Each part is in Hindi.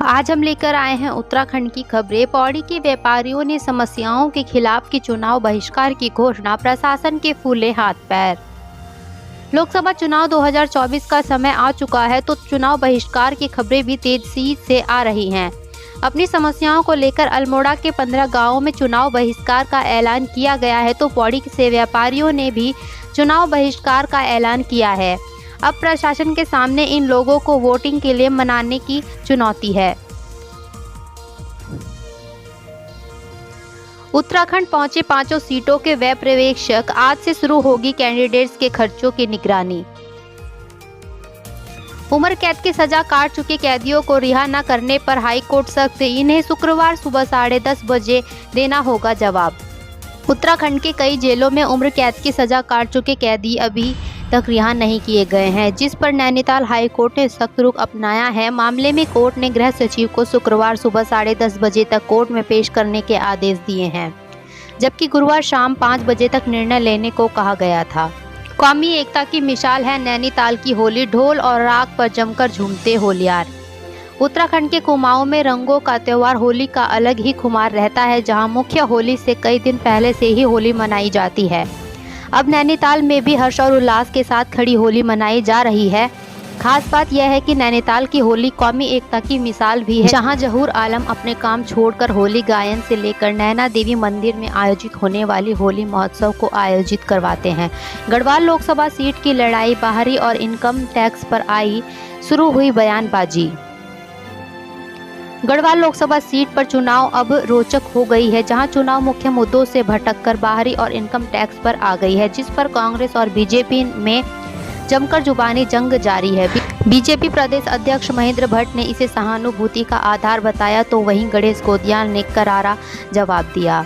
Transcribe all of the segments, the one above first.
आज हम लेकर आए हैं उत्तराखंड की खबरें। पौड़ी के व्यापारियों ने समस्याओं के खिलाफ की चुनाव बहिष्कार की घोषणा, प्रशासन के फूले हाथ पैर। लोकसभा चुनाव 2024 का समय आ चुका है तो चुनाव बहिष्कार की खबरें भी तेजी से आ रही हैं। अपनी समस्याओं को लेकर अल्मोड़ा के 15 गांवों में चुनाव बहिष्कार का ऐलान किया गया है तो पौड़ी से व्यापारियों ने भी चुनाव बहिष्कार का ऐलान किया है। अब प्रशासन के सामने इन लोगों को वोटिंग के लिए मनाने की चुनौती है। उत्तराखंड पहुंचे 5 सीटों के व्यय पर्यवेक्षक, आज से शुरू होगी कैंडिडेट्स के खर्चों की निगरानी। उम्र कैद की सजा काट चुके कैदियों को रिहा न करने पर हाई कोर्ट सख्त, इन्हें शुक्रवार सुबह 10:30 बजे देना होगा जवाब। उत्तराखंड के कई जेलों में उम्र कैद की सजा काट चुके कैदी अभी तक रिहा नहीं किए गए हैं, जिस पर नैनीताल हाई कोर्ट ने सख्त रुख अपनाया है। मामले में कोर्ट ने गृह सचिव को शुक्रवार सुबह 10:30 बजे तक कोर्ट में पेश करने के आदेश दिए हैं, जबकि गुरुवार शाम 5 बजे तक निर्णय लेने को कहा गया था। कौमी एकता की मिसाल है नैनीताल की होली, ढोल और राग पर जमकर झूमते होलियार। उत्तराखंड के कुमाऊं में रंगों का त्योहार होली का अलग ही खुमार रहता है, जहां मुख्य होली से कई दिन पहले से ही होली मनाई जाती है। अब नैनीताल में भी हर्ष और उल्लास के साथ खड़ी होली मनाई जा रही है। खास बात यह है कि नैनीताल की होली कौमी एकता की मिसाल भी है, जहां जहूर आलम अपने काम छोड़कर होली गायन से लेकर नैना देवी मंदिर में आयोजित होने वाली होली महोत्सव को आयोजित करवाते हैं। गढ़वाल लोकसभा सीट की लड़ाई, बाहरी और इनकम टैक्स पर आई शुरू हुई बयानबाजी। गढ़वाल लोकसभा सीट पर चुनाव अब रोचक हो गई है, जहां चुनाव मुख्य मुद्दों से भटककर बाहरी और इनकम टैक्स पर आ गई है, जिस पर कांग्रेस और बीजेपी में जमकर जुबानी जंग जारी है। बीजेपी प्रदेश अध्यक्ष महेंद्र भट्ट ने इसे सहानुभूति का आधार बताया तो वहीं गणेश गोदियाल ने करारा जवाब दिया।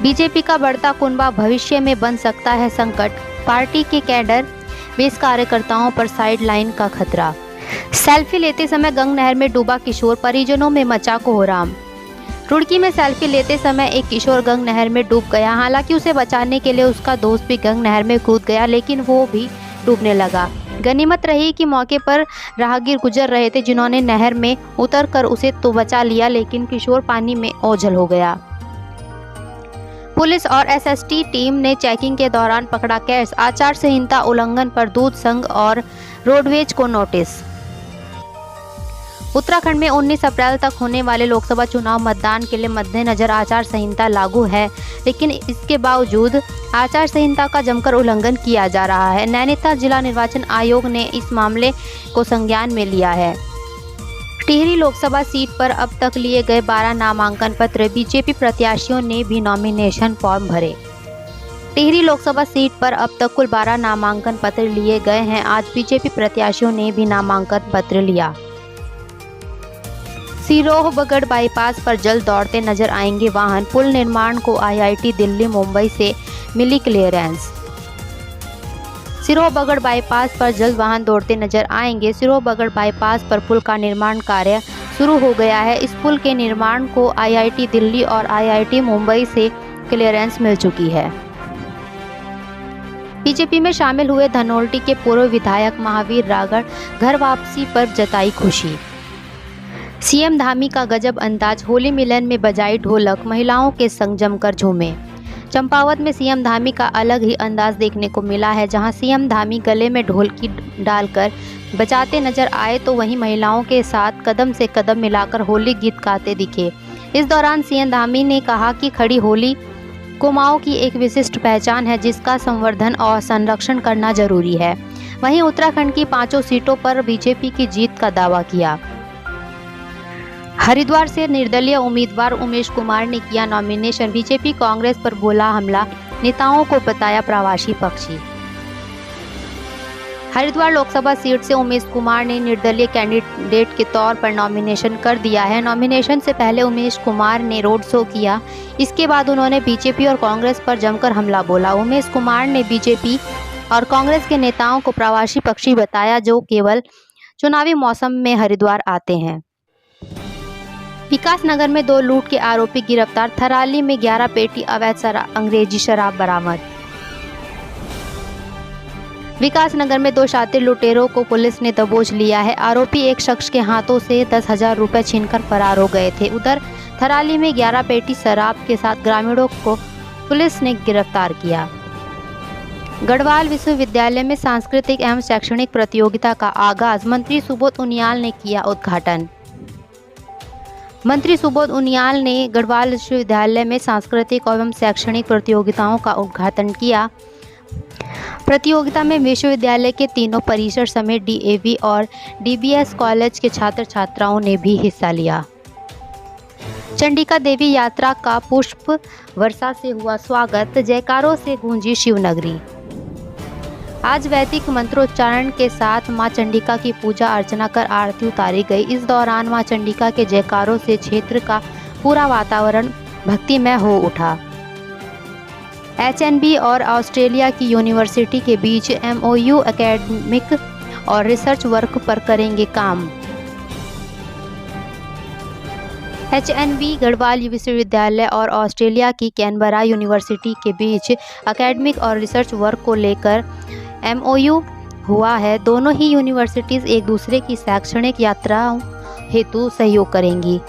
बीजेपी का बढ़ता कुनबा भविष्य में बन सकता है संकट, पार्टी के कैडर बेस कार्यकर्ताओं पर साइडलाइन का खतरा। सेल्फी लेते समय गंगा नहर में डूबा किशोर, परिजनों में मचा कोहराम। रुड़की में सेल्फी लेते समय एक किशोर गंगा नहर में डूब गया। हालांकि उसे बचाने के लिए उसका दोस्त भी गंगा नहर में कूद गया, लेकिन वो भी डूबने लगा। गनीमत रही कि मौके पर राहगीर गुजर रहे थे, जिन्होंने नहर में उतरकर उसे तो बचा लिया, लेकिन किशोर पानी में ओझल हो गया। पुलिस और एसएसटी टीम ने चेकिंग के दौरान पकड़ा केस, आचार संहिता उल्लंघन पर दूध संघ और रोडवेज को नोटिस। उत्तराखंड में 19 अप्रैल तक होने वाले लोकसभा चुनाव मतदान के लिए मद्देनजर आचार संहिता लागू है, लेकिन इसके बावजूद आचार संहिता का जमकर उल्लंघन किया जा रहा है। नैनीताल जिला निर्वाचन आयोग ने इस मामले को संज्ञान में लिया है। टिहरी लोकसभा सीट पर अब तक लिए गए 12 नामांकन पत्र, बीजेपी प्रत्याशियों ने भी नॉमिनेशन फॉर्म भरे। टिहरी लोकसभा सीट पर अब तक कुल 12 नामांकन पत्र लिए गए हैं। आज बीजेपी प्रत्याशियों ने भी नामांकन पत्र लिया। सिरोह-बगड़ बाईपास पर जल्द दौड़ते नजर आएंगे वाहन, पुल निर्माण को आईआईटी दिल्ली मुंबई से मिली क्लियरेंस। सिरोह-बगड़ बाईपास पर जल्द वाहन दौड़ते नजर आएंगे। सिरोह-बगड़ बाईपास पर पुल का निर्माण कार्य शुरू हो गया है। इस पुल के निर्माण को आईआईटी दिल्ली और आईआईटी मुंबई से क्लियरेंस मिल चुकी है। बीजेपी में शामिल हुए धनोल्टी के पूर्व विधायक महावीर रागड़ घर वापसी पर जताई खुशी। सीएम धामी का गजब अंदाज, होली मिलन में बजाई ढोलक, महिलाओं के संग जमकर झूमे। चंपावत में सीएम धामी का अलग ही अंदाज देखने को मिला है, जहां सीएम धामी गले में ढोलकी डालकर बजाते नजर आए तो वहीं महिलाओं के साथ कदम से कदम मिलाकर होली गीत गाते दिखे। इस दौरान सीएम धामी ने कहा कि खड़ी होली कुमाऊं की एक विशिष्ट पहचान है, जिसका संवर्धन और संरक्षण करना जरूरी है। वहीं उत्तराखंड की 5 सीटों पर बीजेपी की जीत का दावा किया। हरिद्वार से निर्दलीय उम्मीदवार उमेश कुमार ने किया नॉमिनेशन, बीजेपी कांग्रेस पर बोला हमला, नेताओं को बताया प्रवासी पक्षी। हरिद्वार लोकसभा सीट से उमेश कुमार ने निर्दलीय कैंडिडेट के तौर पर नॉमिनेशन कर दिया है। नॉमिनेशन से पहले उमेश कुमार ने रोड शो किया, इसके बाद उन्होंने बीजेपी और कांग्रेस पर जमकर हमला बोला। उमेश कुमार ने बीजेपी और कांग्रेस के नेताओं को प्रवासी पक्षी बताया, जो केवल चुनावी मौसम में हरिद्वार आते हैं। विकास नगर में 2 लूट के आरोपी गिरफ्तार, थराली में 11 पेटी अवैध अंग्रेजी शराब बरामद। विकासनगर में 2 शातिर लुटेरों को पुलिस ने दबोच लिया है। आरोपी एक शख्स के हाथों से 10,000 रुपये छीनकर फरार हो गए थे। उधर थराली में 11 पेटी शराब के साथ ग्रामीणों को पुलिस ने गिरफ्तार किया। गढ़वाल विश्वविद्यालय में सांस्कृतिक एवं शैक्षणिक प्रतियोगिता का आगाज, मंत्री सुबोध उनियाल ने किया उद्घाटन। मंत्री सुबोध उनियाल ने गढ़वाल विश्वविद्यालय में सांस्कृतिक एवं शैक्षणिक प्रतियोगिताओं का उद्घाटन किया। प्रतियोगिता में विश्वविद्यालय के तीनों परिसर समेत डीएवी और डीबीएस कॉलेज के छात्र छात्राओं ने भी हिस्सा लिया। चंडिका देवी यात्रा का पुष्प वर्षा से हुआ स्वागत, जयकारों से गूंजी शिवनगरी। आज वैदिक मंत्रोच्चारण के साथ मां चंडिका की पूजा अर्चना कर आरती उतारी गई। इस दौरान मां चंडिका के जयकारों से क्षेत्र का पूरा वातावरण भक्तिमय हो उठा। एचएनबी और ऑस्ट्रेलिया की यूनिवर्सिटी के बीच एमओयू एकेडमिक और रिसर्च वर्क पर करेंगे काम। एचएनबी गढ़वाल विश्वविद्यालय और ऑस्ट्रेलिया की कैनबरा यूनिवर्सिटी के बीच एकेडमिक और रिसर्च वर्क को लेकर एमओयू हुआ है। दोनों ही यूनिवर्सिटीज़ एक दूसरे की शैक्षणिक यात्राओं हेतु सहयोग करेंगी।